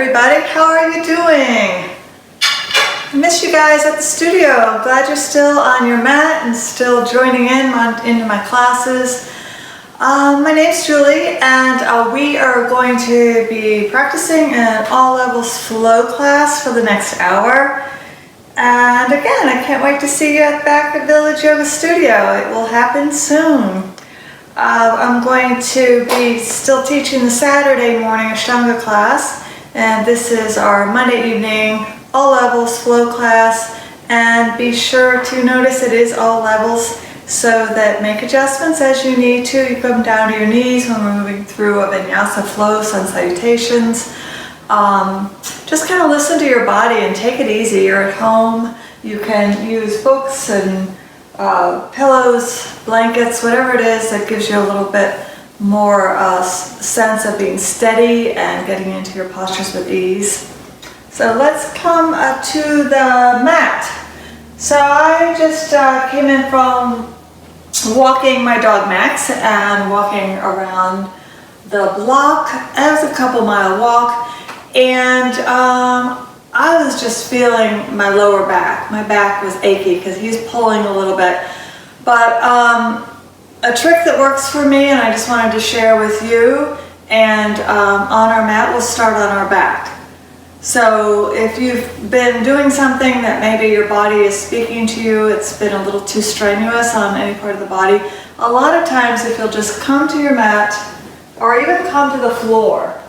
everybody, how are you doing? I miss you guys at the studio. I'm glad you're still on your mat and still joining into my classes. My name's Julie, and we are going to be practicing an all levels flow class for the next hour. And again, I can't wait to see you back at Village Yoga Studio. It will happen soon. I'm going to be still teaching the Saturday morning Ashtanga class, and this is our Monday evening all levels flow class. And be sure to notice it is all levels, so that make adjustments as you need to. You come down to your knees when we're moving through a vinyasa flow, sun salutations. Just kind of listen to your body and take it easy. You're at home. You can use books and pillows, blankets, whatever it is that gives you a little bit more sense of being steady and getting into your postures with ease. So let's come to the mat. So I just came in from walking my dog Max and walking around the block. It was a couple-mile walk, and I was just feeling my lower back. My back was achy because he's pulling a little bit. But a trick that works for me, and I just wanted to share with you, and on our mat, we'll start on our back. So if you've been doing something that maybe your body is speaking to you, it's been a little too strenuous on any part of the body, a lot of times if you'll just come to your mat, or even come to the floor,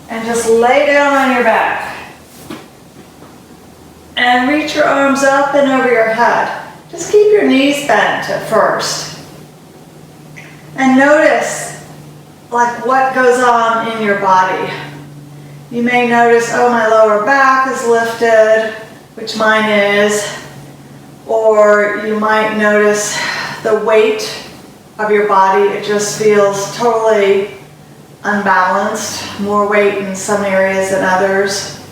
and just lay down on your back, and reach your arms up and over your head. Just keep your knees bent at first. And notice like what goes on in your body. You may notice, oh, my lower back is lifted, which mine is. Or you might notice the weight of your body. It just feels totally unbalanced, more weight in some areas than others.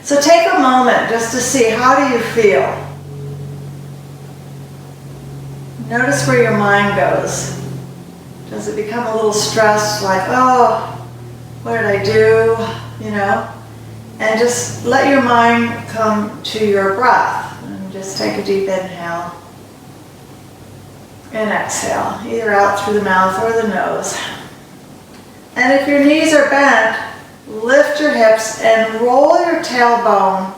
So take a moment just to see, how do you feel? Notice where your mind goes. Does it become a little stressed, like, oh, what did I do? You know? And just let your mind come to your breath. And just take a deep inhale and exhale, either out through the mouth or the nose. And if your knees are bent, lift your hips and roll your tailbone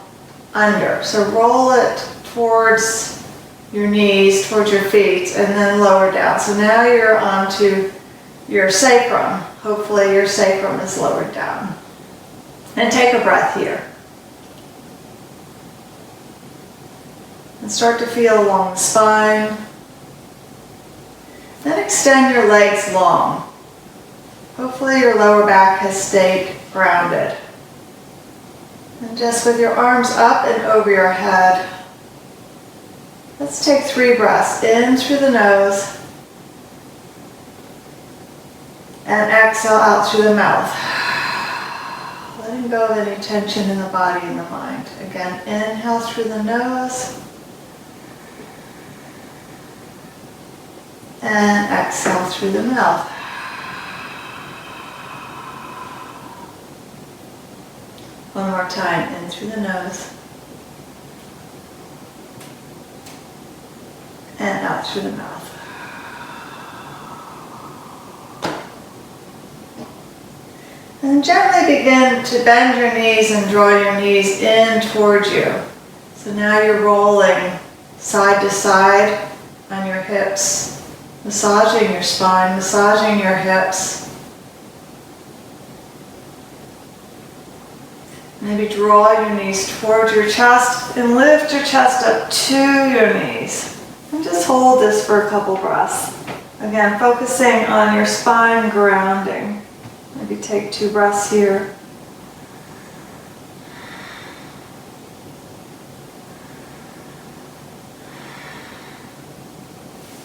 under. So roll it towards your knees, towards your feet, and then lower down. So now you're onto your sacrum. Hopefully your sacrum is lowered down. And take a breath here. And start to feel along the spine. Then extend your legs long. Hopefully your lower back has stayed grounded. And just with your arms up and over your head, let's take 3 breaths in through the nose and exhale out through the mouth. Letting go of any tension in the body and the mind. Again, inhale through the nose and exhale through the mouth. One more time, in through the nose and out through the mouth. And gently begin to bend your knees and draw your knees in towards you. So now you're rolling side to side on your hips, massaging your spine, massaging your hips. Maybe draw your knees towards your chest and lift your chest up to your knees. And just hold this for a couple breaths. Again, focusing on your spine grounding. Maybe take 2 breaths here.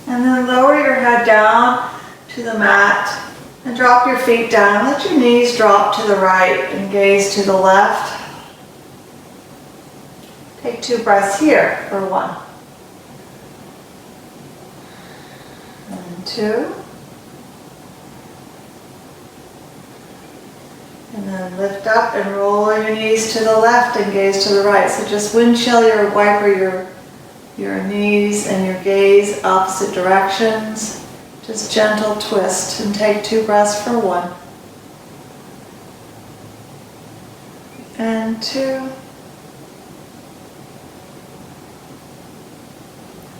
And then lower your head down to the mat. And drop your feet down. Let your knees drop to the right and gaze to the left. Take 2 breaths here for 1. And 2. And then then lift up and roll your knees to the left and gaze to the right. So just windshield your wiper your knees and your gaze opposite directions. Just gentle twist and take 2 breaths for 1. And 2.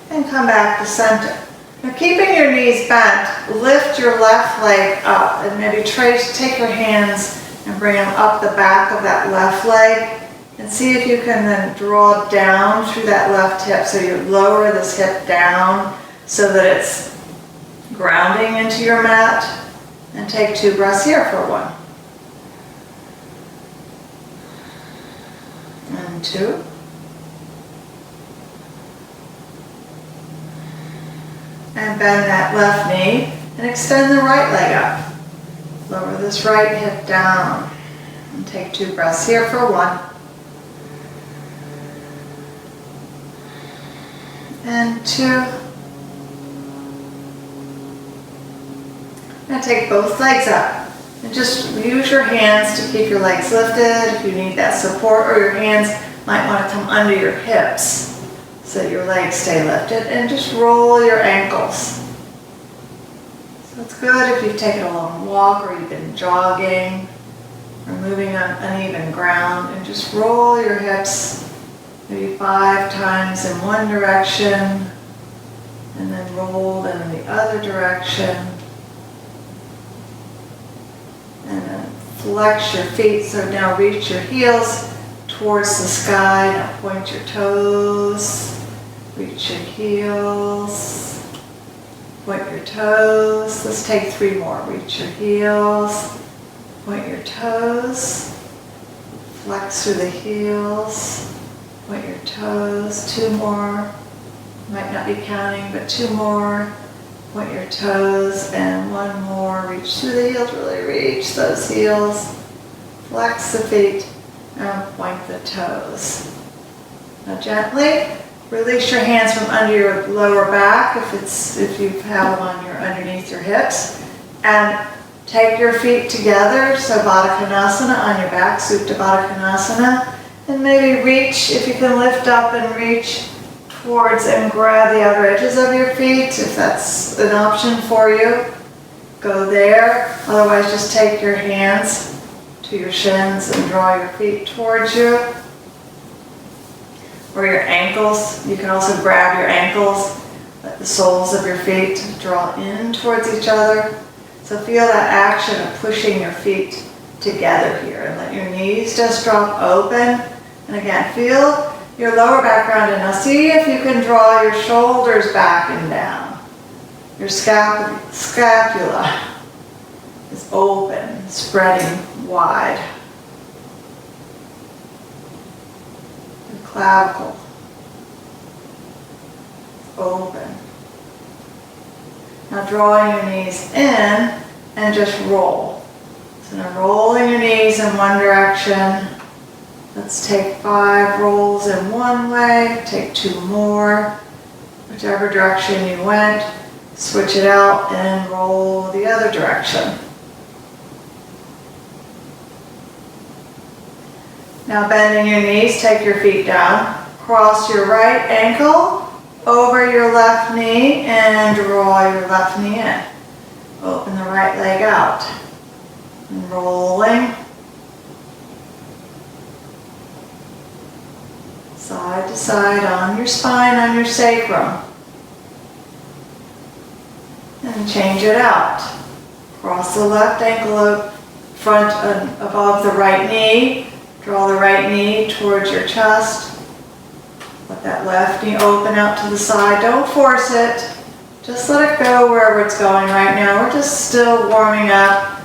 And come back to center. Now keeping your knees bent, lift your left leg up and maybe take your hands and bring them up the back of that left leg and see if you can then draw down through that left hip. So you lower this hip down so that it's grounding into your mat, and take 2 breaths here for 1. And 2. And bend that left knee and extend the right leg up. Lower this right hip down and take 2 breaths here for 1. And 2. Now take both legs up and just use your hands to keep your legs lifted if you need that support, or your hands might want to come under your hips so that your legs stay lifted, and just roll your ankles. So it's good if you've taken a long walk or you've been jogging or moving on uneven ground, and just roll your hips maybe 5 times in one direction and then roll them in the other direction. And then flex your feet, so now reach your heels towards the sky. Now point your toes. Reach your heels, point your toes. Let's take 3 more. Reach your heels, point your toes, flex through the heels, point your toes. 2 more. Might not be counting, but 2 more. Point your toes, and 1 more. Reach through the heels, really reach those heels. Flex the feet and point the toes. Now gently release your hands from under your lower back if you have them underneath your hips, and take your feet together. So Baddha Konasana on your back, Supta Baddha Konasana, and maybe reach, if you can lift up and reach towards and grab the outer edges of your feet, if that's an option for you. Go there. Otherwise, just take your hands to your shins and draw your feet towards you. Or your ankles. You can also grab your ankles, let the soles of your feet draw in towards each other. So feel that action of pushing your feet together here, and let your knees just drop open. And again, feel your lower back grounded. Now see if you can draw your shoulders back and down. Your scapula is open, spreading wide. Your clavicle is open. Now drawing your knees in and just roll. So now rolling your knees in one direction. Let's take 5 rolls in one way, take 2 more, whichever direction you went, switch it out and roll the other direction. Now bending your knees, take your feet down, cross your right ankle over your left knee and draw your left knee in. Open the right leg out and rolling. Side to side on your spine, on your sacrum. And change it out. Cross the left ankle front and above the right knee. Draw the right knee towards your chest. Let that left knee open out to the side. Don't force it. Just let it go wherever it's going right now. We're just still warming up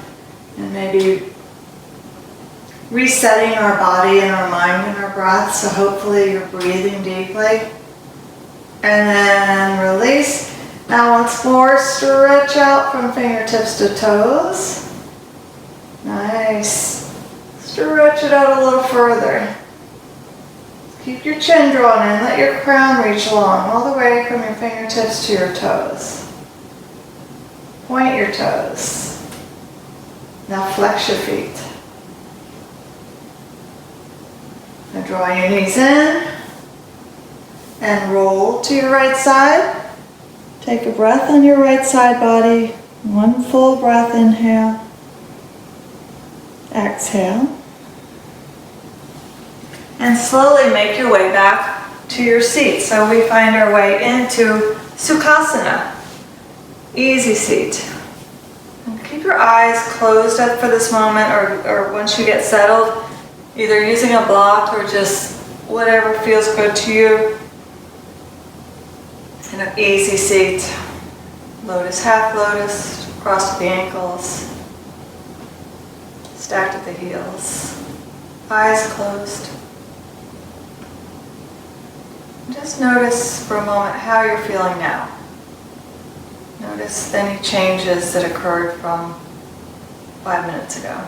and maybe resetting our body and our mind and our breath. So hopefully you're breathing deeply. And then release. Now once more, stretch out from fingertips to toes. Nice. Stretch it out a little further. Keep your chin drawn in. Let your crown reach long all the way from your fingertips to your toes. Point your toes. Now flex your feet. Now draw your knees in and roll to your right side. Take a breath on your right side body. One full breath, inhale. Exhale. And slowly make your way back to your seat. So we find our way into Sukhasana, easy seat. And keep your eyes closed up for this moment, or once you get settled, either using a block or just whatever feels good to you. In an easy seat, lotus, half lotus, crossed at the ankles, stacked at the heels, eyes closed. Just notice for a moment how you're feeling now. Notice any changes that occurred from 5 minutes ago.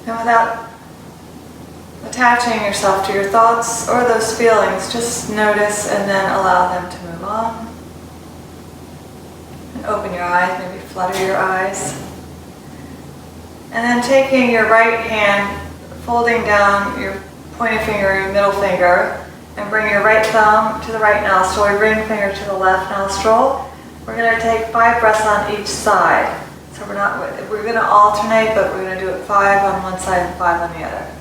And without attaching yourself to your thoughts or those feelings, just notice and then allow them to move on. And open your eyes, maybe flutter your eyes. And then taking your right hand, folding down your pointing finger, your middle finger, and bring your right thumb to the right nostril, your ring finger to the left nostril. We're going to take 5 breaths on each side. So we're going to alternate, but we're going to do it 5 on one side and 5 on the other.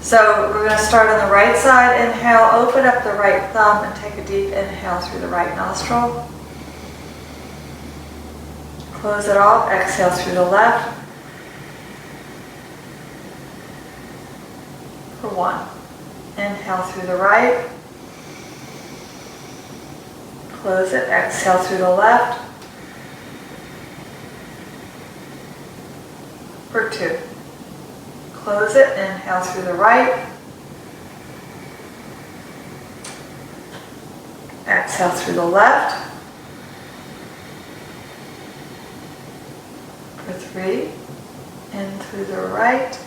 So we're going to start on the right side. Inhale, open up the right thumb and take a deep inhale through the right nostril. Close it off, exhale through the left. For 1. Inhale through the right. Close it, exhale through the left. For 2. Close it, inhale through the right. Exhale through the left. For 3. In through the right.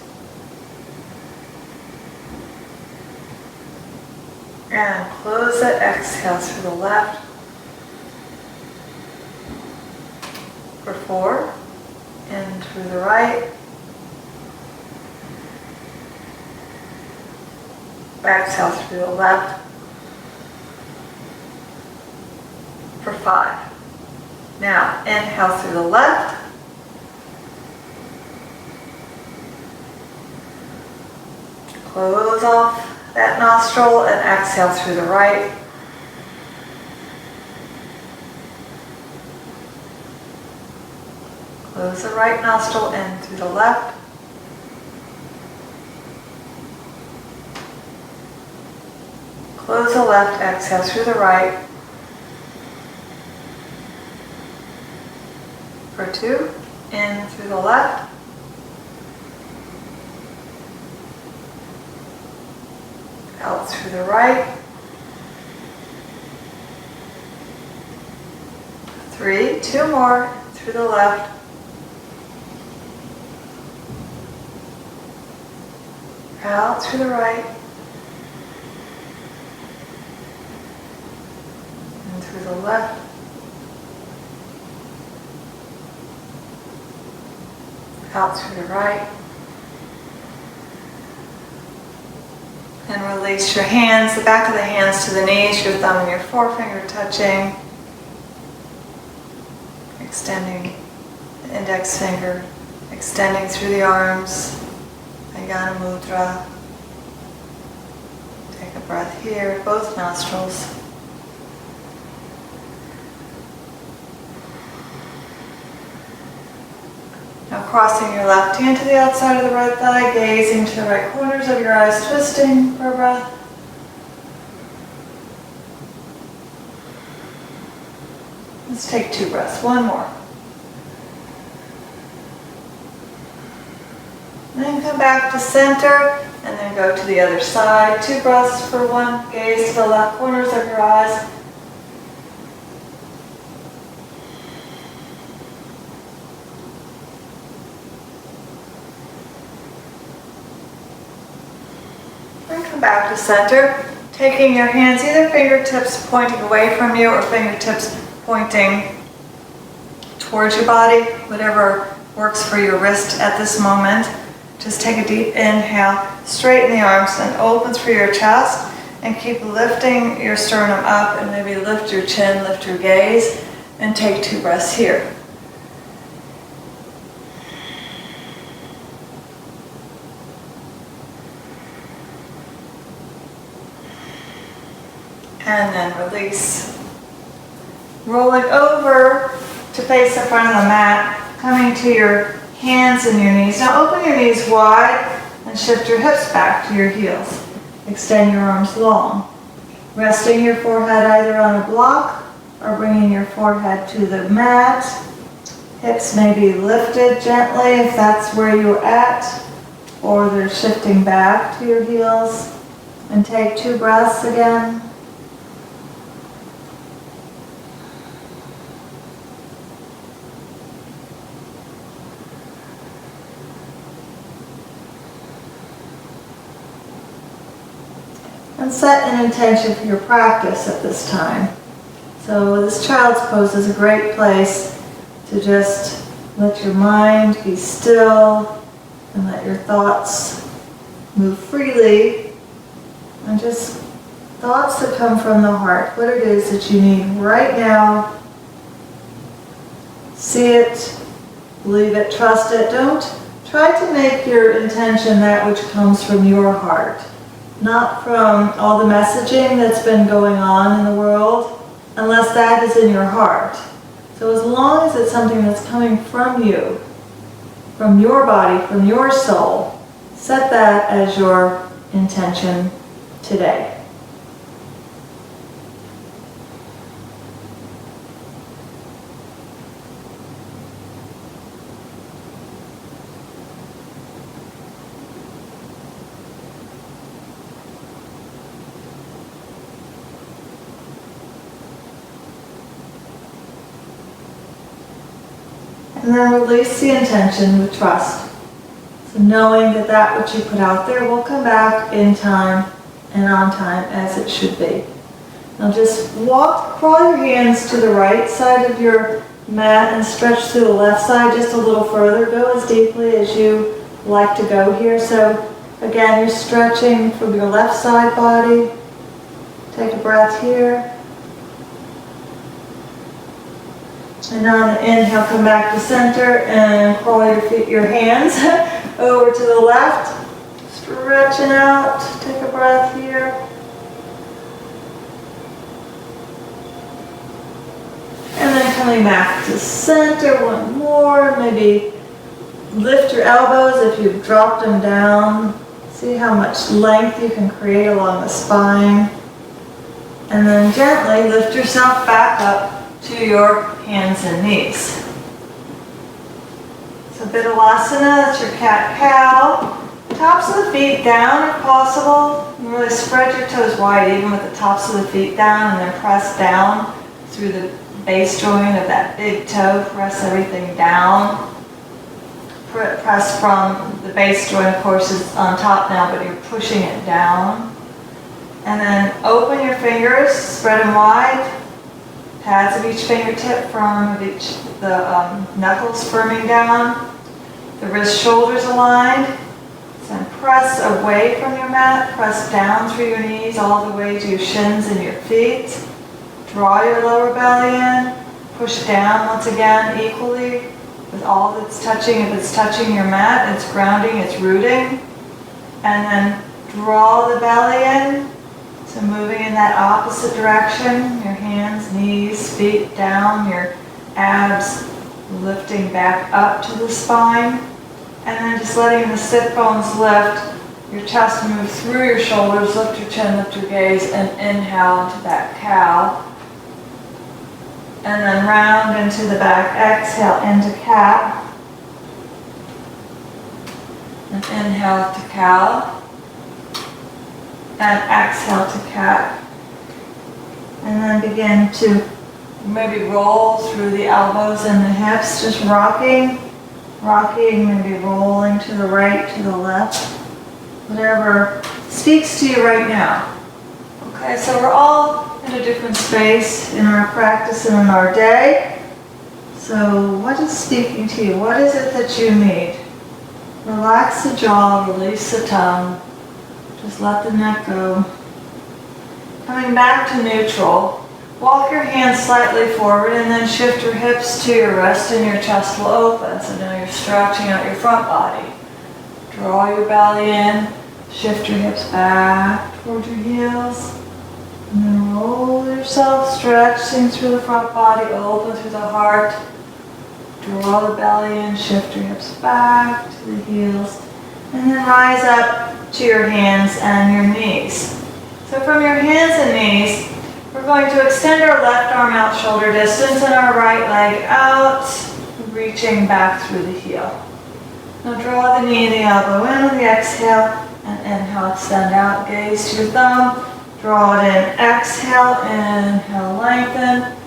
And close it, exhale through the left. For 4. In through the right. Exhale through the left. For 5. Now, inhale through the left. Close off that nostril and exhale through the right. Close the right nostril in through the left. Close the left, exhale through the right. For 2, in through the left. Out through the right. 3, 2 more through the left. Out through the right. And through the left. Out through the right. And release your hands, the back of the hands to the knees, your thumb and your forefinger touching. Extending the index finger, extending through the arms. Jnana Mudra. Take a breath here, both nostrils. Now crossing your left hand to the outside of the right thigh, gazing to the right corners of your eyes, twisting for a breath. Let's take 2 breaths, 1 more. And then come back to center, and then go to the other side. 2 breaths for 1, gaze to the left corners of your eyes. And come back to center, taking your hands, either fingertips pointing away from you or fingertips pointing towards your body, whatever works for your wrist at this moment. Just take a deep inhale, straighten the arms and open through your chest, and keep lifting your sternum up, and maybe lift your chin, lift your gaze, and take 2 breaths here. And then release. Rolling over to face the front of the mat, coming to your hands and your knees. Now open your knees wide and shift your hips back to your heels. Extend your arms long. Resting your forehead either on a block or bringing your forehead to the mat. Hips may be lifted gently if that's where you're at, or they're shifting back to your heels. And take 2 breaths again. And set an intention for your practice at this time. So this child's pose is a great place to just let your mind be still and let your thoughts move freely, and just thoughts that come from the heart, what it is that you need right now. See it, believe it, trust it. Don't try to make your intention that which comes from your heart, not from all the messaging that's been going on in the world, unless that is in your heart. So as long as it's something that's coming from you, from your body, from your soul, set that as your intention today. And then release the intention with trust. So knowing that that which you put out there will come back in time and on time as it should be. Now just crawl your hands to the right side of your mat and stretch to the left side just a little further. Go as deeply as you like to go here. So again, you're stretching from your left side body. Take a breath here. And on the inhale, come back to center and crawl your hands over to the left. Stretching out. Take a breath here. And then coming back to center, one more. Maybe lift your elbows if you've dropped them down. See how much length you can create along the spine. And then gently lift yourself back up to your hands and knees. So Vidalasana, that's your cat-cow. Tops of the feet down if possible. And really spread your toes wide even with the tops of the feet down, and then press down through the base joint of that big toe. Press everything down. Press from the base joint, of course, is on top now, but you're pushing it down. And then open your fingers, spread them wide. Pads of each fingertip, firm of each, the knuckles firming down. The wrist shoulders aligned. Then press away from your mat, press down through your knees all the way to your shins and your feet. Draw your lower belly in. Push down once again equally with all that's touching. If it's touching your mat, it's grounding, it's rooting. And then draw the belly in. So moving in that opposite direction, your hands, knees, feet down, your abs lifting back up to the spine. And then just letting the sit bones lift, your chest move through your shoulders, lift your chin, lift your gaze, and inhale into that cow. And then round into the back, exhale into cat. And inhale to cow. And exhale to cat. And then begin to maybe roll through the elbows and the hips, just rocking, maybe rolling to the right, to the left, whatever speaks to you right now. Okay, so we're all in a different space in our practice and in our day. So what is speaking to you? What is it that you need? Relax the jaw, release the tongue. Just let the neck go. Coming back to neutral, walk your hands slightly forward and then shift your hips to your wrist and your chest will open. So now you're stretching out your front body. Draw your belly in, shift your hips back towards your heels. And then roll yourself, stretching through the front body, open through the heart. Draw the belly in, shift your hips back to the heels. And then rise up to your hands and your knees. So from your hands and knees, we're going to extend our left arm out shoulder distance and our right leg out, reaching back through the heel. Now draw the knee and the elbow in on the exhale, and inhale, extend out, gaze to your thumb, draw it in, exhale, inhale, lengthen,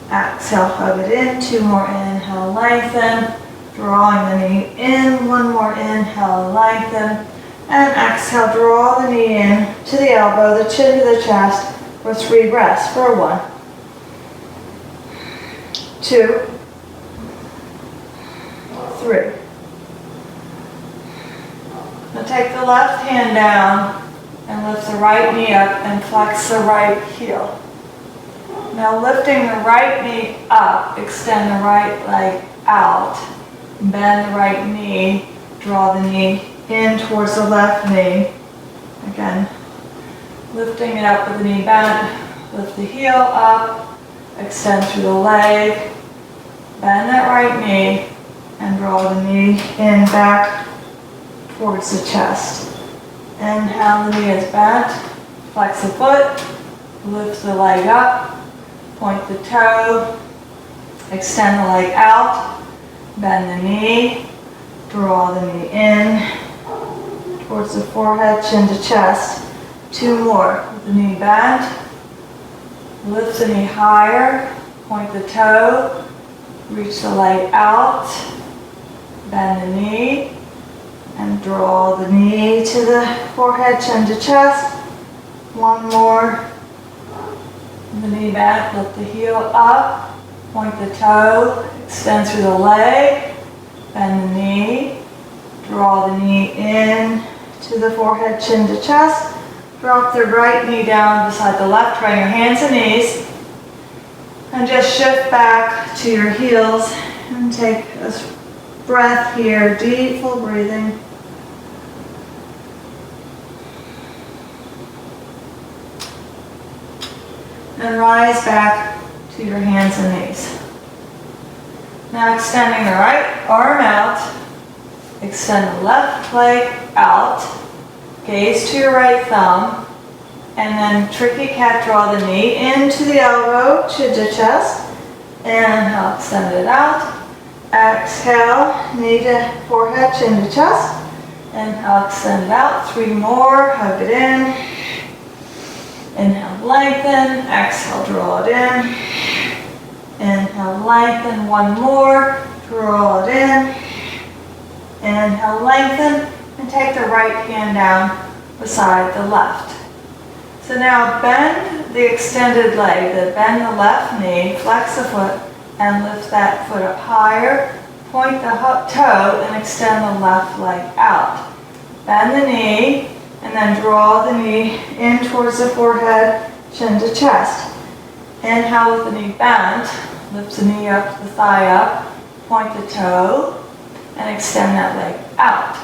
exhale, hug it in, 2 more, inhale, lengthen, drawing the knee in, 1 more, inhale, lengthen, and exhale, draw the knee in to the elbow, the chin to the chest, for 3 breaths, for 1, 2, 3. Now take the left hand down and lift the right knee up and flex the right heel. Now lifting the right knee up, extend the right leg out, bend the right knee, draw the knee in towards the left knee. Again, lifting it up with the knee bent, lift the heel up, extend through the leg, bend that right knee, and draw the knee in back towards the chest. Inhale, the knee is bent, flex the foot, lift the leg up, point the toe, extend the leg out, bend the knee, draw the knee in towards the forehead, chin to chest. 2 more, with the knee bent, lift the knee higher, point the toe, reach the leg out, bend the knee, and draw the knee to the forehead, chin to chest. 1 more. The knee bent, lift the heel up, point the toe, extend through the leg, bend the knee, draw the knee in to the forehead, chin to chest. Drop the right knee down beside the left, right, your hands and knees. And just shift back to your heels and take a breath here, deep, full breathing. And rise back to your hands and knees. Now extending the right arm out, extend the left leg out, gaze to your right thumb, and then tricky cat, draw the knee into the elbow, chin to chest. Inhale, extend it out. Exhale, knee to forehead, chin to chest. Inhale, extend it out. 3 more, hug it in. Inhale, lengthen. Exhale, draw it in. Inhale, lengthen. 1 more, draw it in. Inhale, lengthen, and take the right hand down beside the left. So now bend the extended leg, bend the left knee, flex the foot, and lift that foot up higher. Point the toe and extend the left leg out. Bend the knee, and then draw the knee in towards the forehead, chin to chest. Inhale with the knee bent, lift the knee up, the thigh up, point the toe, and extend that leg out.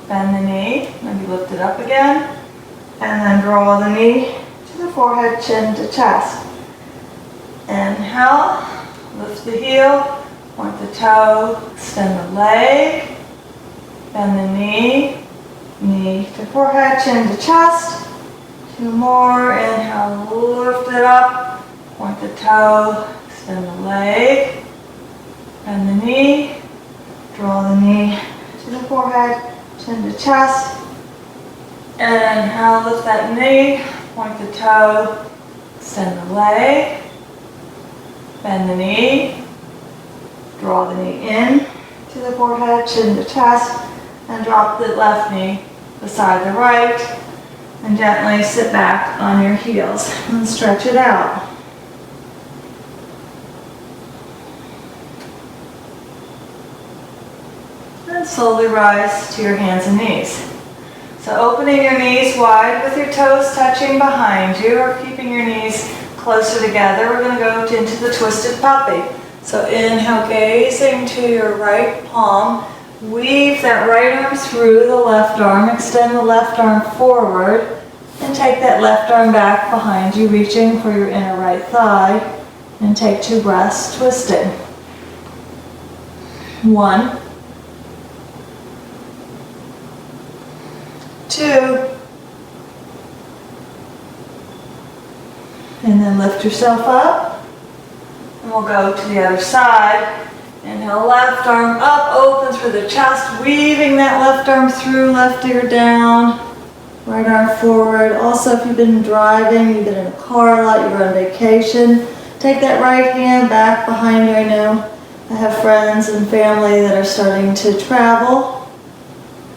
Bend the knee, maybe lift it up again, and then draw the knee to the forehead, chin to chest. Inhale, lift the heel, point the toe, extend the leg, bend the knee, knee to forehead, chin to chest. 2 more, inhale, lift it up, point the toe, extend the leg, bend the knee, draw the knee to the forehead, chin to chest. Inhale, lift that knee, point the toe, extend the leg, bend the knee, draw the knee in to the forehead, chin to chest, and drop the left knee beside the right, and gently sit back on your heels and stretch it out. and slowly rise to your hands and knees. So opening your knees wide with your toes touching behind you or keeping your knees closer together, we're going to go into the twisted puppy. So inhale, gazing to your right palm. Weave that right arm through the left arm. Extend the left arm forward. And take that left arm back behind you, reaching for your inner right thigh. And take 2 breaths, twisting. 1, 2, and then lift yourself up. And we'll go to the other side. Inhale, left arm up, open through the chest, weaving that left arm through, left ear down, right arm forward. Also, if you've been driving, you've been in a car a lot, you're on vacation, take that right hand back behind you. I know I have friends and family that are starting to travel,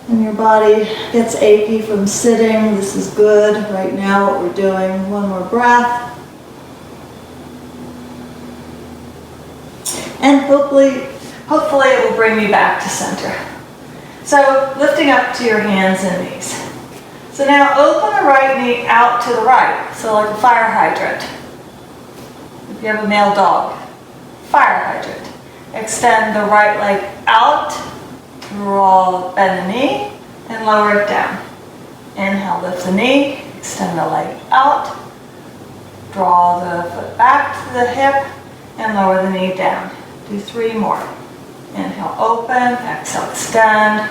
and your body gets achy from sitting. This is good right now, what we're doing. One more breath. And hopefully it will bring you back to center. So lifting up to your hands and knees. So now open the right knee out to the right, so like a fire hydrant. If you have a male dog, fire hydrant. Extend the right leg out, bend the knee, and lower it down. Inhale, lift the knee, extend the leg out, draw the foot back to the hip, and lower the knee down. Do 3 more. Inhale, open, exhale, extend,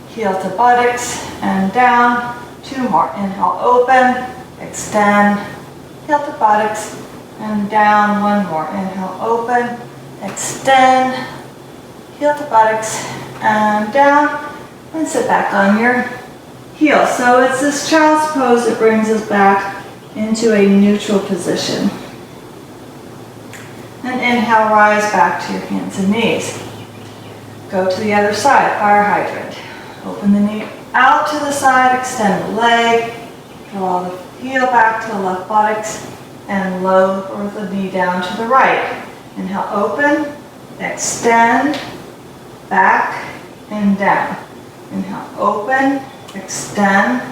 heel to buttocks, and down. 2 more. Inhale, open, extend, heel to buttocks, and down. 1 more. Inhale, open, extend, heel to buttocks, and down. And sit back on your heels. So it's this child's pose that brings us back into a neutral position. And inhale, rise back to your hands and knees. Go to the other side, fire hydrant. Open the knee out to the side, extend the leg, draw the heel back to the left buttocks, and lower the knee down to the right. Inhale, open, extend, back, and down. Inhale, open, extend,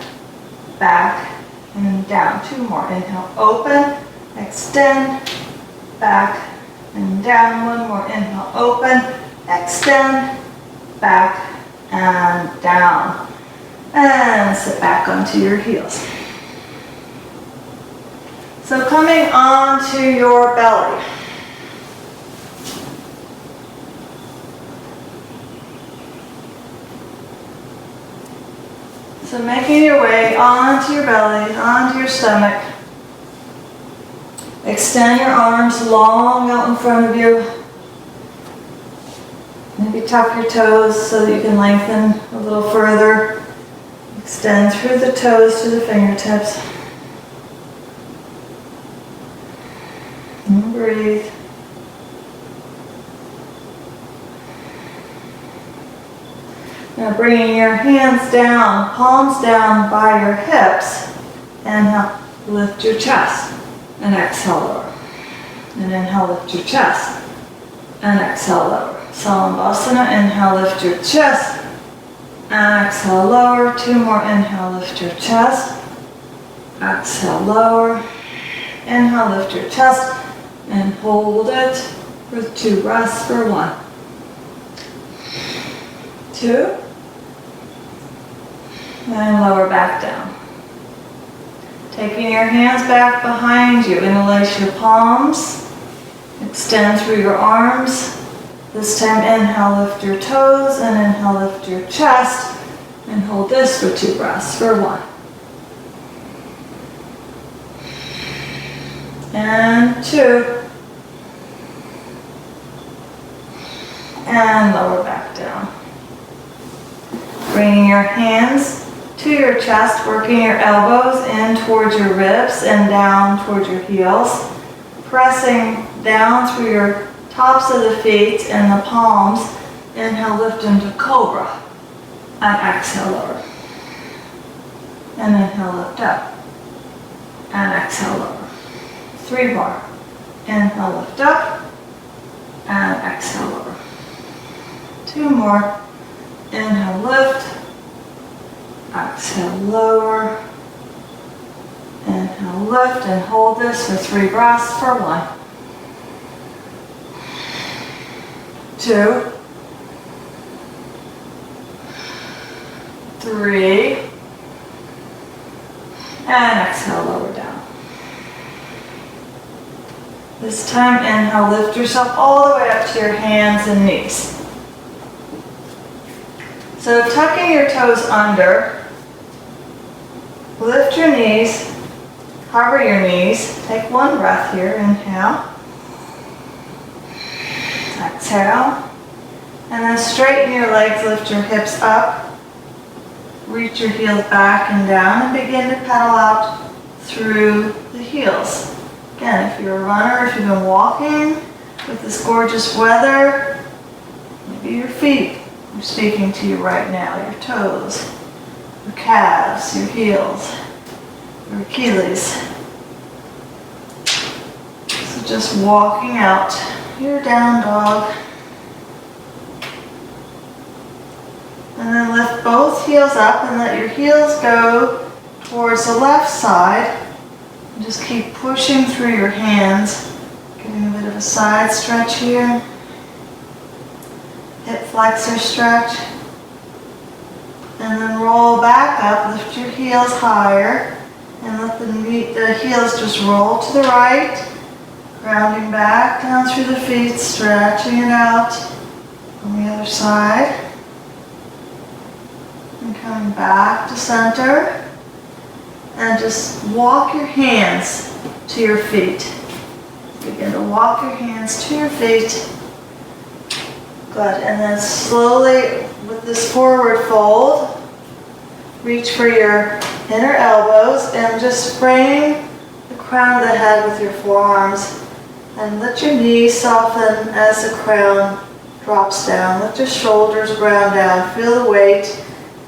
back, and down. 2 more. Inhale, open, extend, back, and down. 1 more. Inhale, open, extend, back, and down. And sit back onto your heels. So coming onto your belly. So making your way onto your belly, onto your stomach. Extend your arms long out in front of you. Maybe tuck your toes so that you can lengthen a little further. Extend through the toes to the fingertips. And breathe. Now bringing your hands down, palms down by your hips, and lift your chest, and exhale lower. And inhale, lift your chest, and exhale lower. Salamabhasana, inhale, lift your chest, and exhale lower. 2 more, inhale, lift your chest, exhale lower. Inhale, lift your chest, and hold it for 2 breaths for 1, 2, and lower back down. Taking your hands back behind you, interlace your palms, extend through your arms. This time inhale, lift your toes, and inhale, lift your chest, and hold this for 2 breaths for 1. And 2. And lower back down. Bringing your hands to your chest, working your elbows in towards your ribs and down towards your heels. Pressing down through your tops of the feet and the palms. Inhale, lift into cobra. And exhale, lower. And inhale, lift up. And exhale, lower. 3 more. Inhale, lift up. And exhale, lower. 2 more. Inhale, Exhale, lower. Inhale, lift and hold this for 3 breaths for 1, 2, 3, and exhale, lower down. This time, inhale, lift yourself all the way up to your hands and knees. So tucking your toes under, lift your knees, hover your knees, take 1 breath here, inhale, exhale, and then straighten your legs, lift your hips up, reach your heels back and down, and begin to pedal out through the heels. Again, if you're a runner, if you've been walking with this gorgeous weather, maybe your feet are speaking to you right now, your toes, your calves, your heels, your Achilles. So just walking out your down dog. And then lift both heels up and let your heels go towards the left side. And just keep pushing through your hands, giving a bit of a side stretch here. Hip flexor stretch. And then roll back up, lift your heels higher, and let the heels just roll to the right, grounding back down through the feet, stretching it out on the other side. And coming back to center. And just walk your hands to your feet. Begin to walk your hands to your feet. Good. And then slowly, with this forward fold, reach for your inner elbows and just frame the crown of the head with your forearms. And let your knees soften as the crown drops down. Let your shoulders ground down. Feel the weight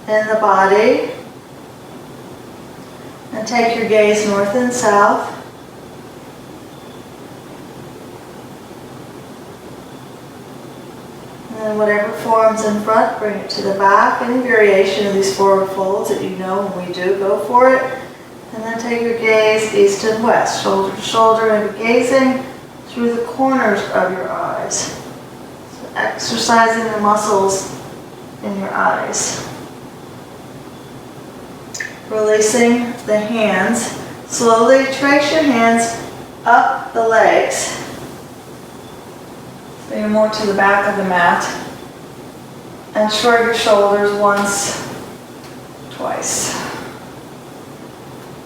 in the body. And take your gaze north and south. And then whatever forms in front, bring it to the back. Any variation of these forward folds that you know when we do, go for it. And then take your gaze east and west, shoulder to shoulder, and gazing through the corners of your eyes. So exercising the muscles in your eyes. Releasing the hands. Slowly trace your hands up the legs. So you're more to the back of the mat. And shrug your shoulders once, twice.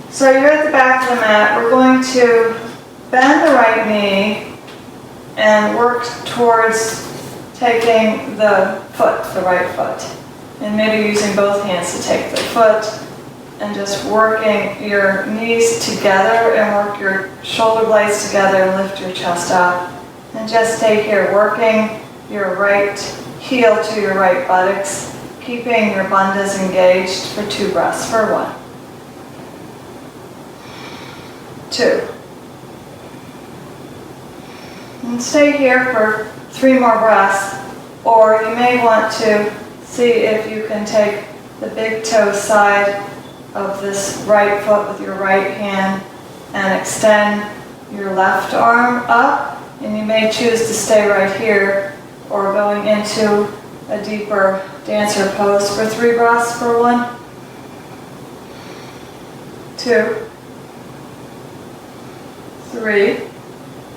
So you're at the back of the mat. We're going to bend the right knee and work towards taking the foot, the right foot. And maybe using both hands to take the foot. And just working your knees together and work your shoulder blades together and lift your chest up. And just stay here working your right heel to your right buttocks, keeping your bandhas engaged for 2 breaths for 1, 2. And stay here for 3 more breaths, or you may want to see if you can take the big toe side of this right foot with your right hand and extend your left arm up, and you may choose to stay right here or going into a deeper dancer pose for 3 breaths for 1, 2, 3,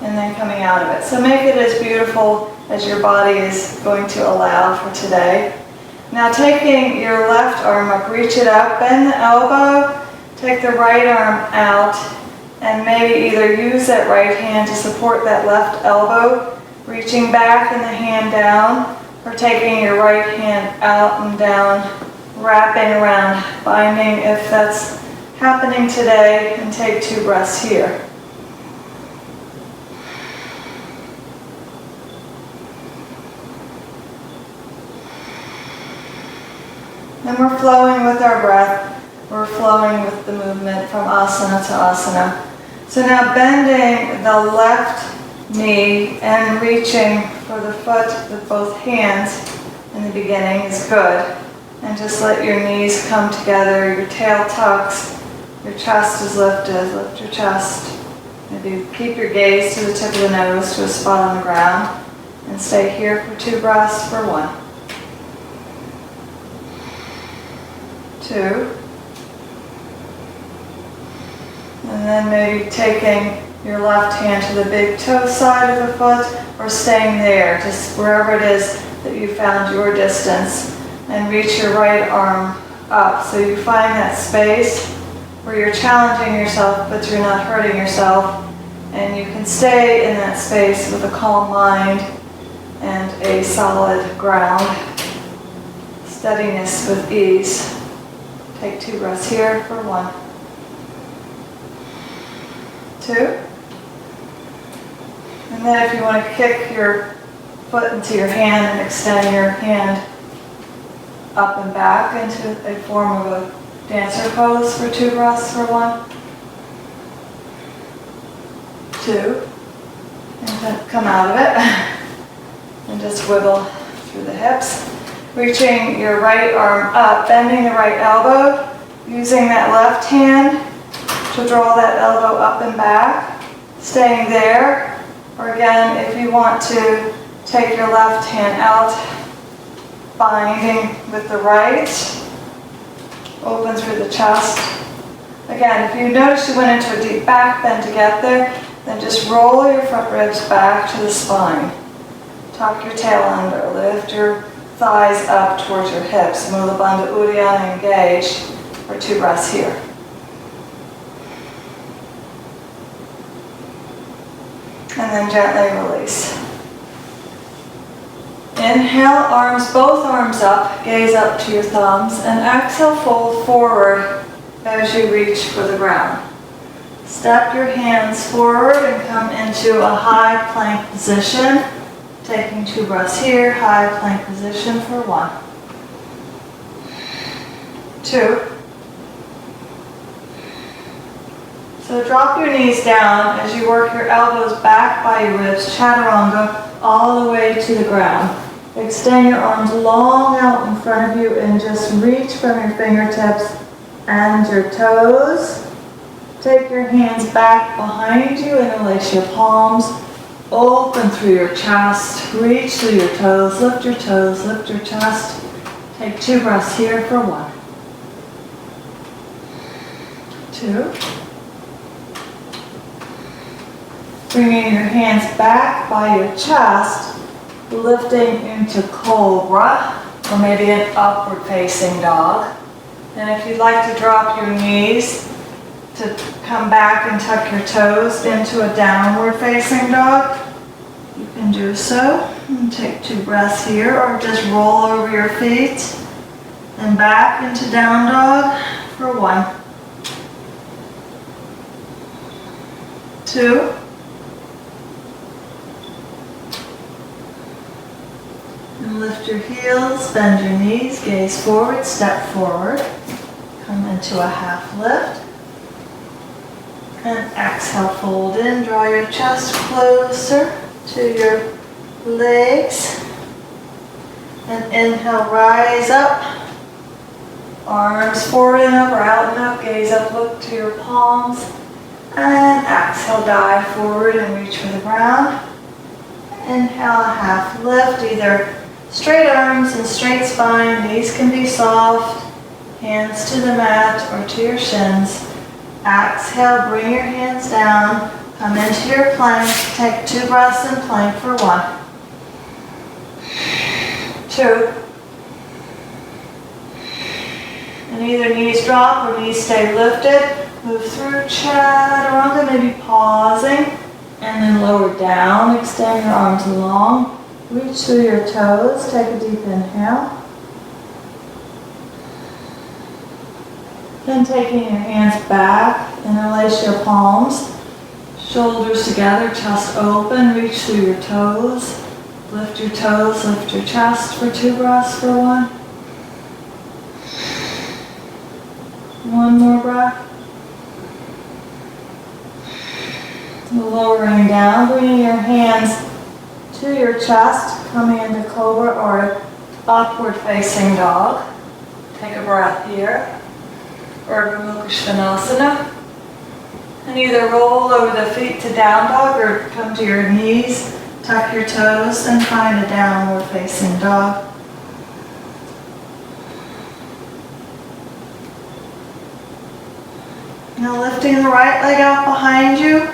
and then coming out of it. So make it as beautiful as your body is going to allow for today. Now taking your left arm up, reach it up, bend the elbow, take the right arm out, and maybe either use that right hand to support that left elbow, reaching back and the hand down, or taking your right hand out and down, wrapping around, binding if that's happening today, and take 2 breaths here. And we're flowing with our breath. We're flowing with the movement from asana to asana. So now bending the left knee and reaching for the foot with both hands in the beginning is good. And just let your knees come together, your tail tucks, your chest is lifted, lift your chest. Maybe keep your gaze to the tip of the nose to a spot on the ground. And stay here for 2 breaths for 1. 2. And then maybe taking your left hand to the big toe side of the foot or staying there, just wherever it is that you found your distance. And reach your right arm up so you find that space where you're challenging yourself but you're not hurting yourself. And you can stay in that space with a calm mind and a solid ground. Steadiness with ease. Take 2 breaths here for 1. 2. And then if you want to kick your foot into your hand and extend your hand up and back into a form of a dancer pose for 2 breaths for 1. 2. And then come out of it. And just wiggle through the hips. Reaching your right arm up, bending the right elbow, using that left hand to draw that elbow up and back, staying there. Or again, if you want to take your left hand out, binding with the right, open through the chest. Again, if you notice you went into a deep back bend to get there, then just roll your front ribs back to the spine. Tuck your tail under, lift your thighs up towards your hips. Mula Bandha Uddiyana engage for 2 breaths here. And then gently release. Inhale, both arms up, gaze up to your thumbs, and exhale, fold forward as you reach for the ground. Step your hands forward and come into a high plank position. Taking 2 breaths here, high plank position for 1. 2. So drop your knees down as you work your elbows back by your ribs, chaturanga, all the way to the ground. Extend your arms long out in front of you and just reach from your fingertips and your toes. Take your hands back behind you, interlace your palms. Open through your chest, reach through your toes, lift your chest. Take 2 breaths here for 1. 2. Bringing your hands back by your chest, lifting into cobra, or maybe an upward facing dog. And if you'd like to drop your knees, to come back and tuck your toes into a downward facing dog, you can do so. And take 2 breaths here, or just roll over your feet and back into down dog for 1. 2. And lift your heels, bend your knees, gaze forward, step forward. Come into a half lift. And exhale, fold in, draw your chest closer to your legs. And inhale, rise up. Arms forward and up or out and up, gaze up, look to your palms. And exhale, dive forward and reach for the ground. Inhale, half lift, either straight arms and straight spine, knees can be soft, hands to the mat or to your shins. Exhale, bring your hands down, come into your plank, take 2 breaths in plank for 1. 2. And either knees drop or knees stay lifted. Move through chaturanga, maybe pausing, and then lower down. Extend your arms long. Reach through your toes. Take a deep inhale. Then taking your hands back, interlace your palms. Shoulders together, chest open. Reach through your toes. Lift your toes, lift your chest for 2 breaths for 1. 1 more breath. Lowering down, bringing your hands to your chest, coming into cobra or upward facing dog. Take a breath here. Urdhva Mukha Svanasana. And either roll over the feet to down dog or come to your knees, tuck your toes, and find a downward facing dog. Now lifting the right leg out behind you,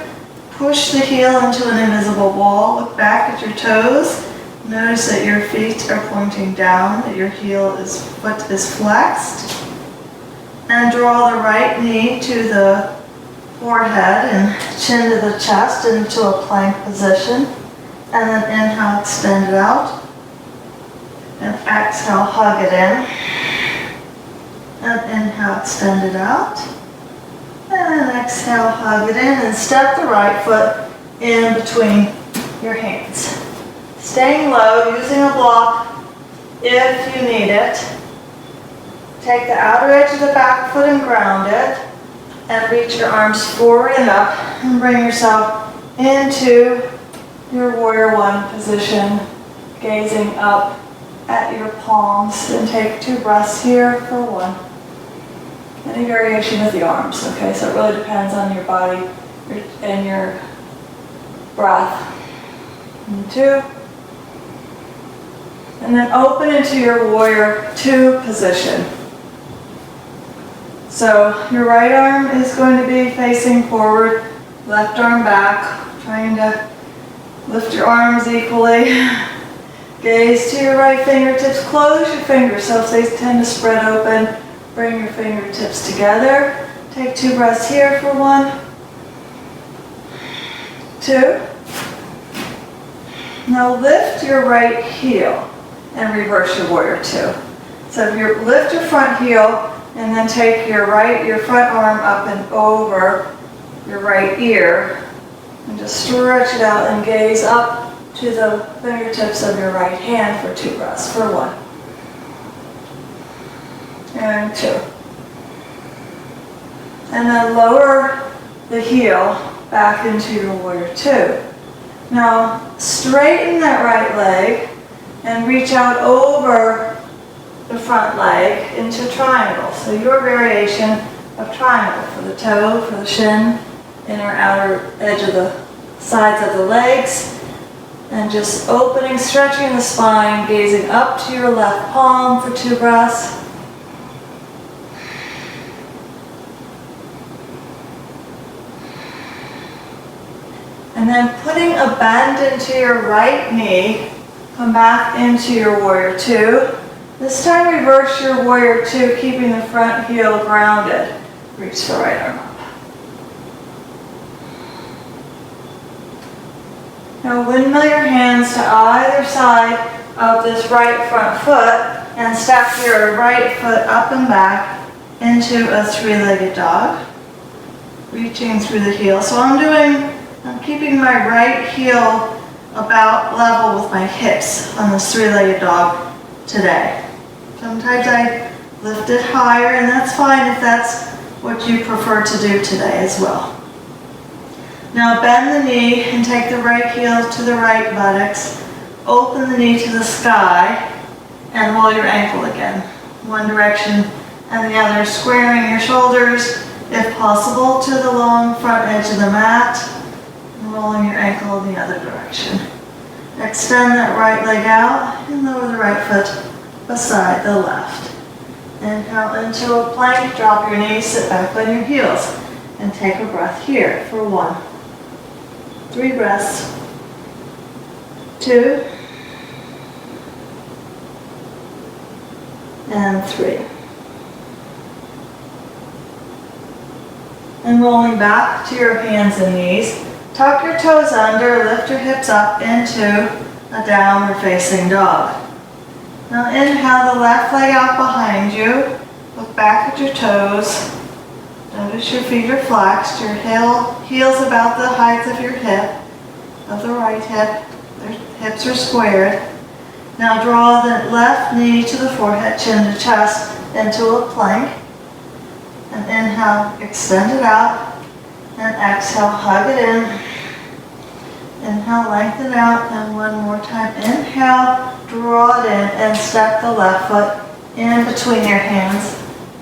push the heel into an invisible wall. Look back at your toes. Notice that your feet are pointing down, that your foot is flexed. And draw the right knee to the forehead and chin to the chest into a plank position. And then inhale, extend it out. And exhale, hug it in. And inhale, extend it out. And exhale, hug it in, and step the right foot in between your hands. Staying low, using a block if you need it. Take the outer edge of the back foot and ground it. And reach your arms forward and up and bring yourself into your Warrior One position, gazing up at your palms. And take 2 breaths here for 1. Any variation with the arms, okay? So it really depends on your body and your breath. And 2. And then open into your Warrior Two position. So your right arm is going to be facing forward, left arm back, trying to lift your arms equally. Gaze to your right fingertips, close your fingers so if they tend to spread open. Bring your fingertips together. Take 2 breaths here for 1, 2. Now lift your right heel and reverse your Warrior Two. So lift your front heel and then take your front arm up and over your right ear and just stretch it out and gaze up to the fingertips of your right hand for 2 breaths for 1. And 2. And then lower the heel back into your Warrior Two. Now straighten that right leg and reach out over the front leg into triangle. So your variation of triangle for the toe, for the shin, inner outer edge of the sides of the legs. And just opening, stretching the spine, gazing up to your left palm for 2 breaths. And then putting a bend into your right knee, come back into your Warrior Two. This time reverse your Warrior Two, keeping the front heel grounded. Reach the right arm up. Now windmill your hands to either side of this right front foot and step your right foot up and back into a 3-legged dog. Reaching through the heel. So I'm keeping my right heel about level with my hips on this 3-legged dog today. Sometimes I lift it higher, and that's fine if that's what you prefer to do today as well. Now bend the knee and take the right heel to the right buttocks. Open the knee to the sky and roll your ankle again. One direction and the other, squaring your shoulders if possible to the long front edge of the mat. Rolling your ankle in the other direction. Extend that right leg out and lower the right foot beside the left. Inhale into a plank, drop your knees, sit back on your heels, and take a breath here for 1. 3 breaths. 2. And 3. And rolling back to your hands and knees. Tuck your toes under, lift your hips up into a downward facing dog. Now inhale the left leg out behind you. Look back at your toes. Notice your feet are flexed, your heel's about the height of your hip, of the right hip. Their hips are squared. Now draw the left knee to the forehead, chin to chest, into a plank. And inhale, extend it out. And exhale, hug it in. Inhale, lengthen out, and one more time. Inhale, draw it in, and step the left foot in between your hands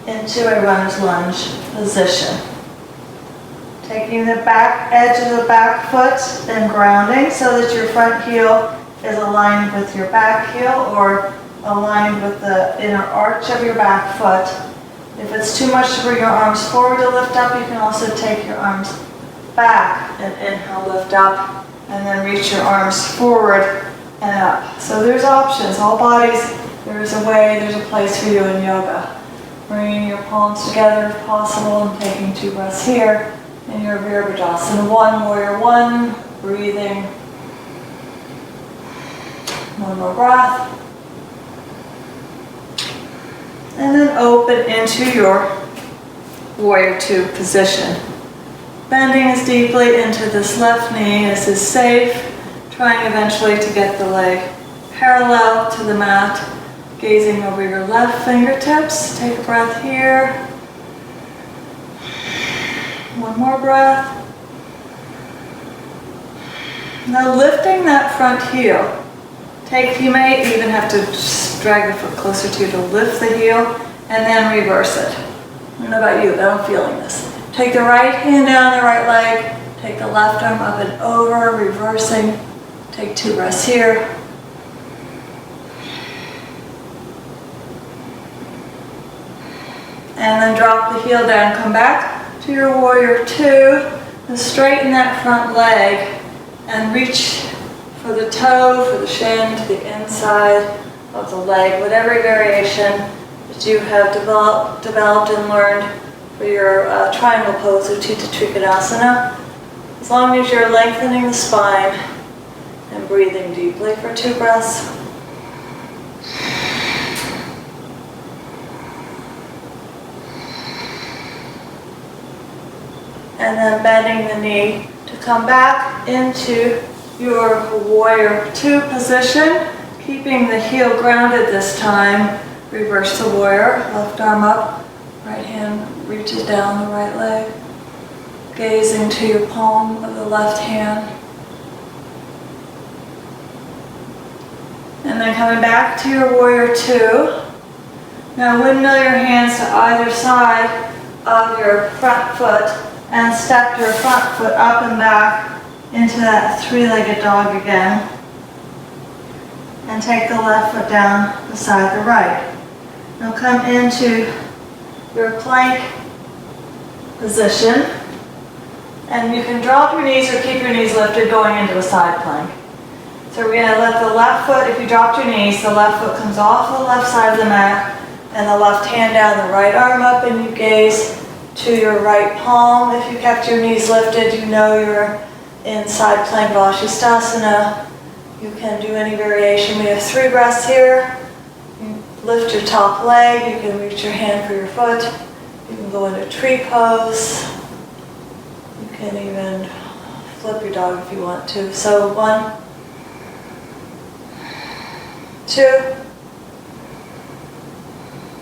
into a runner's lunge position. Taking the back edge of the back foot and grounding so that your front heel is aligned with your back heel or aligned with the inner arch of your back foot. If it's too much to bring your arms forward to lift up, you can also take your arms back and inhale, lift up, and then reach your arms forward and up. So there's options. All bodies, there's a way, there's a place for you in yoga. Bringing your palms together if possible and taking 2 breaths here in your Virabhadrasana 1, Warrior 1, breathing. 1 more breath. And then open into your Warrior 2 position. Bending as deeply into this left knee as is safe, trying eventually to get the leg parallel to the mat, gazing over your left fingertips. Take a breath here. 1 more breath. Now lifting that front heel. You may even have to just drag the foot closer to you to lift the heel and then reverse it. I don't know about you, but I'm feeling this. Take the right hand down the right leg, take the left arm up and over, reversing. Take 2 breaths here. And then drop the heel down, come back to your Warrior 2, and straighten that front leg and reach for the toe, for the shin, to the inside of the leg, whatever variation that you have developed and learned for your triangle pose, Utthita Trikonasana. As long as you're lengthening the spine and breathing deeply for 2 breaths. And then bending the knee to come back into your Warrior 2 position, keeping the heel grounded this time. Reverse the warrior, left arm up, right hand reaches down the right leg, gazing to your palm of the left hand. And then coming back to your Warrior 2. Now windmill your hands to either side of your front foot and step your front foot up and back into that 3-legged dog again. And take the left foot down beside the right. Now come into your plank position. And you can drop your knees or keep your knees lifted going into a side plank. So we're going to let the left foot, if you dropped your knees, the left foot comes off the left side of the mat and the left hand down, the right arm up, and you gaze to your right palm. If you kept your knees lifted, you know you're in side plank Vashisthasana. You can do any variation. We have 3 breaths here. You lift your top leg. You can reach your hand for your foot. You can go into tree pose. You can even flip your dog if you want to. So 1, 2,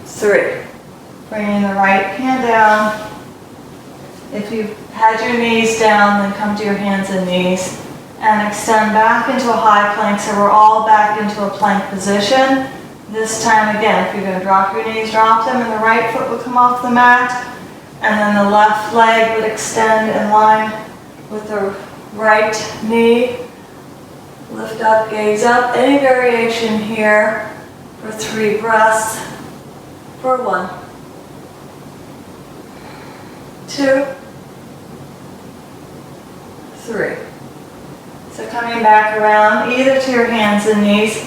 3. Bringing the right hand down. If you've had your knees down, then come to your hands and knees and extend back into a high plank. So we're all back into a plank position. This time again, if you're going to drop your knees, drop them, and the right foot will come off the mat. And then the left leg would extend in line with the right knee. Lift up, gaze up. Any variation here for 3 breaths. For 1, 2, 3. So coming back around either to your hands and knees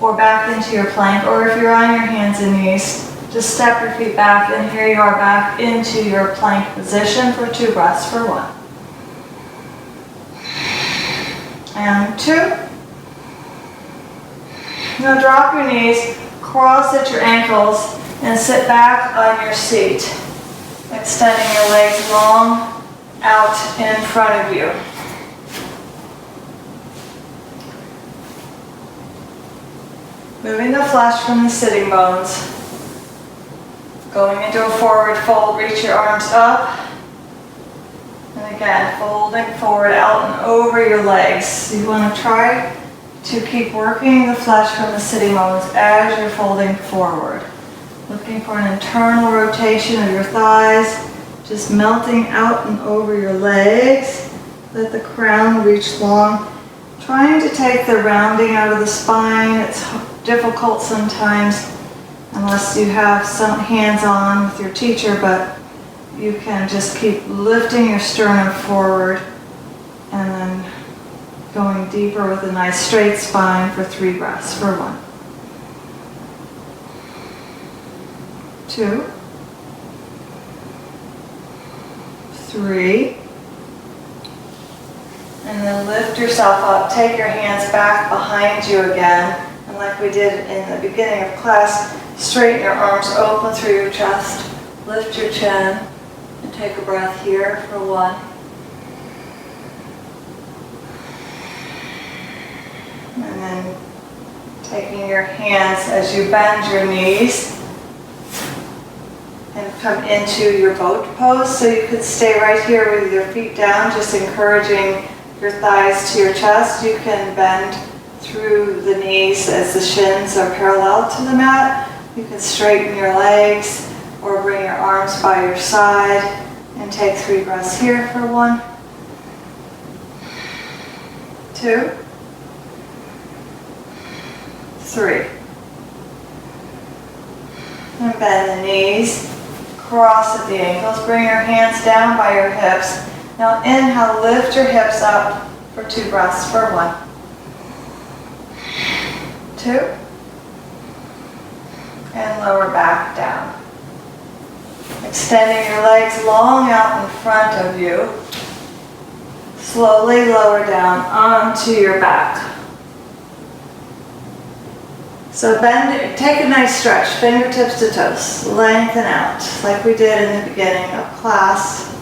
or back into your plank, or if you're on your hands and knees, just step your feet back, and here you are back into your plank position for 2 breaths. For 1 and 2. Now drop your knees, cross at your ankles, and sit back on your seat, extending your legs long out in front of you. Moving the flesh from the sitting bones. Going into a forward fold, reach your arms up. And again, folding forward, out and over your legs. So you want to try to keep working the flesh from the sitting bones as you're folding forward. Looking for an internal rotation of your thighs, just melting out and over your legs. Let the crown reach long. Trying to take the rounding out of the spine. It's difficult sometimes unless you have some hands-on with your teacher, but you can just keep lifting your sternum forward and then going deeper with a nice straight spine for 3 breaths. For 1, 2, 3, and then lift yourself up. Take your hands back behind you again, and like we did in the beginning of class, straighten your arms open through your chest, lift your chin, and take a breath here for 1. And then taking your hands as you bend your knees and come into your boat pose. So you could stay right here with your feet down, just encouraging your thighs to your chest. You can bend through the knees as the shins are parallel to the mat. You can straighten your legs or bring your arms by your side and take 3 breaths here for 1, 2, 3. And bend the knees, cross at the ankles, bring your hands down by your hips. Now inhale, lift your hips up for 2 breaths for 1, 2, and lower back down. Extending your legs long out in front of you. Slowly lower down onto your back. So bend, take a nice stretch, fingertips to toes, lengthen out, like we did in the beginning of class.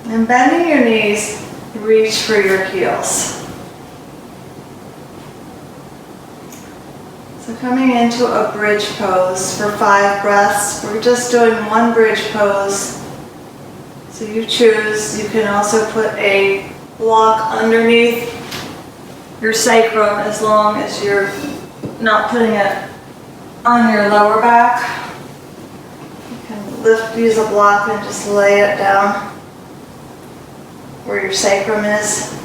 And bending your knees, reach for your heels. So coming into a bridge pose for 5 breaths. We're just doing 1 bridge pose. So you choose, you can also put a block underneath your sacrum as long as you're not putting it on your lower back. You can use a block and just lay it down where your sacrum is.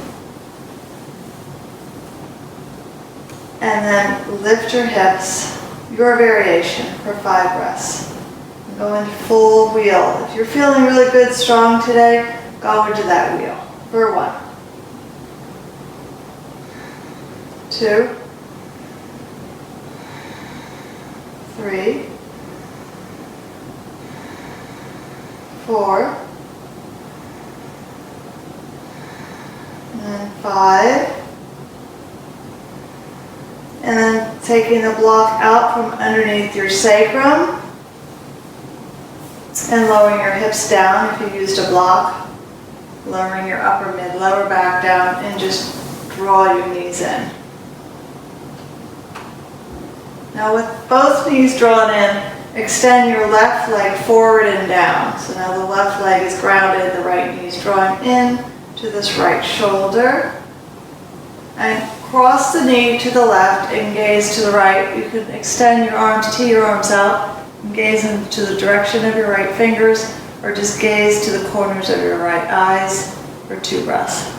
And then lift your hips, your variation for 5 breaths. And go into full wheel. If you're feeling really good, strong today, go into that wheel for 1, 2, 3, 4, and 5. And then taking the block out from underneath your sacrum and lowering your hips down if you used a block. Lowering your upper mid, lower back down and just draw your knees in. Now with both knees drawn in, extend your left leg forward and down. So now the left leg is grounded, the right knee is drawing in to this right shoulder. And cross the knee to the left and gaze to the right. You can extend your arms, tee your arms out, and gaze into the direction of your right fingers, or just gaze to the corners of your right eyes for 2 breaths.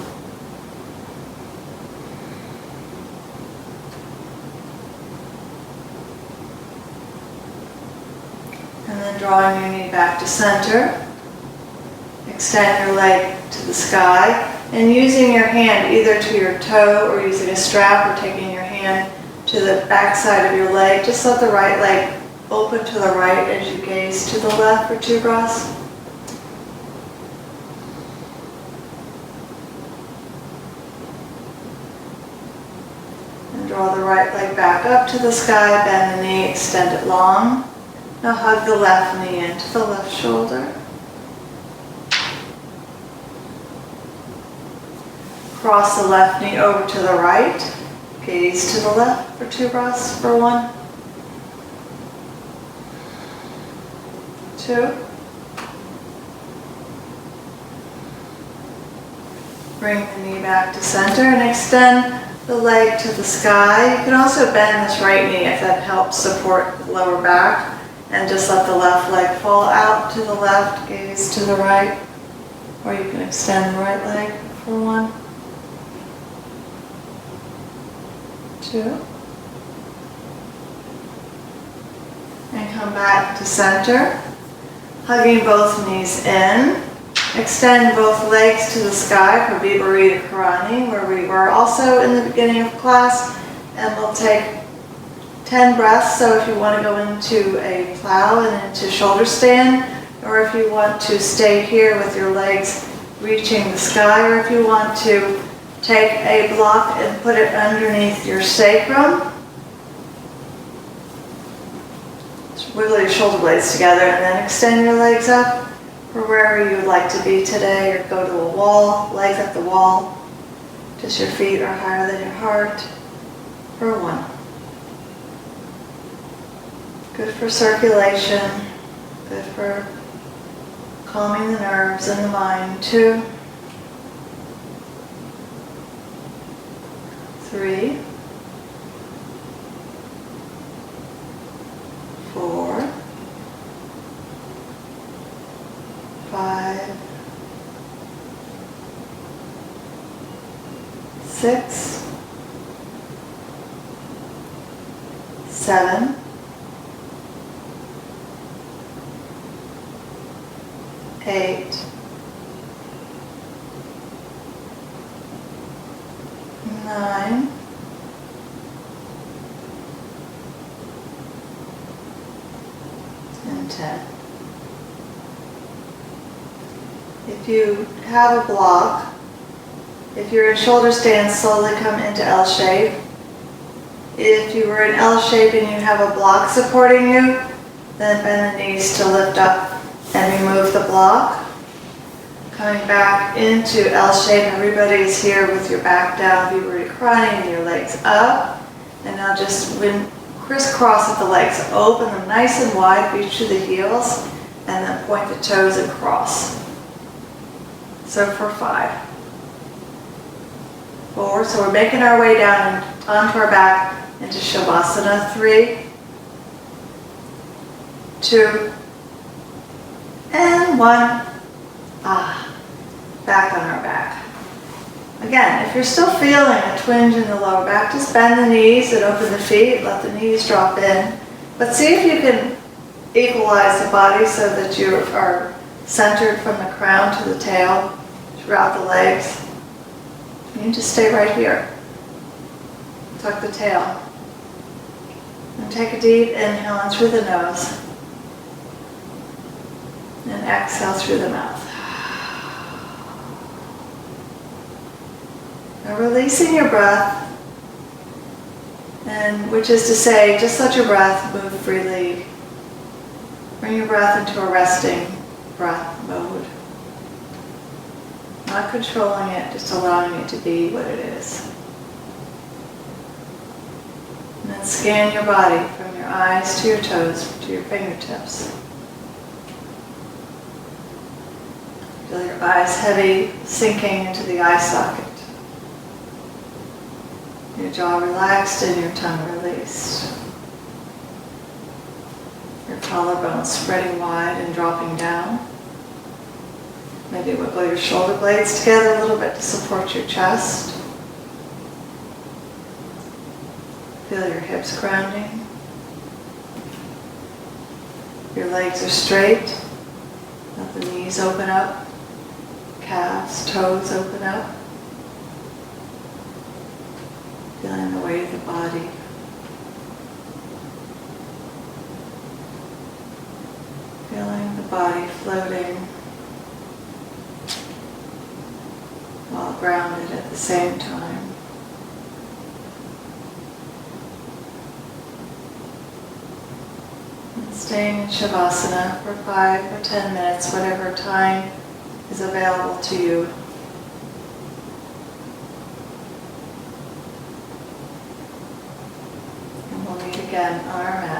And then drawing your knee back to center. Extend your leg to the sky. And using your hand either to your toe or using a strap or taking your hand to the back side of your leg, just let the right leg open to the right as you gaze to the left for 2 breaths. And draw the right leg back up to the sky, bend the knee, extend it long. Now hug the left knee into the left shoulder. Cross the left knee over to the right. Gaze to the left for 2 breaths for 1, 2. Bring the knee back to center and extend the leg to the sky. You can also bend this right knee if that helps support the lower back, and just let the left leg fall out to the left, gaze to the right, or you can extend the right leg for 1, 2, and come back to center, hugging both knees in. Extend both legs to the sky for Viparita Karani, where we were also in the beginning of class, and we'll take 10 breaths. So if you want to go into a plow and into shoulder stand, or if you want to stay here with your legs reaching the sky, or if you want to take a block and put it underneath your sacrum. Just wiggle your shoulder blades together and then extend your legs up or wherever you would like to be today, or go to a wall, legs at the wall, just your feet are higher than your heart, for 1. Good for circulation, good for calming the nerves and the mind. 2, 3, 4, 5, 6, 7, 8, 9, 10. If you have a block, if you're in shoulder stand, slowly come into L shape. If you were in L shape and you have a block supporting you, then bend the knees to lift up and remove the block. Coming back into L shape, everybody's here with your back down, Viparita Karani, and your legs up. And now just crisscross with the legs. Open them nice and wide, reach to the heels, and then point the toes and cross. So for 5. 4, so we're making our way down and onto our back into Shavasana. 3, 2, and 1. Back on our back. Again, if you're still feeling a twinge in the lower back, just bend the knees and open the feet, let the knees drop in. But see if you can equalize the body so that you are centered from the crown to the tail throughout the legs. You just stay right here. Tuck the tail. And take a deep inhale in through the nose. And exhale through the mouth. Now releasing your breath, and which is to say, just let your breath move freely. Bring your breath into a resting breath mode. Not controlling it, just allowing it to be what it is. And then scan your body from your eyes to your toes to your fingertips. Feel your eyes heavy, sinking into the eye socket. Your jaw relaxed and your tongue released. Your collarbones spreading wide and dropping down. Maybe wiggle your shoulder blades together a little bit to support your chest. Feel your hips grounding. Your legs are straight. Let the knees open up. Calves, toes open up. Feeling the weight of the body. Feeling the body floating while grounded at the same time. And staying in Shavasana for 5 or 10 minutes, whatever time is available to you. And we'll meet again on our mat.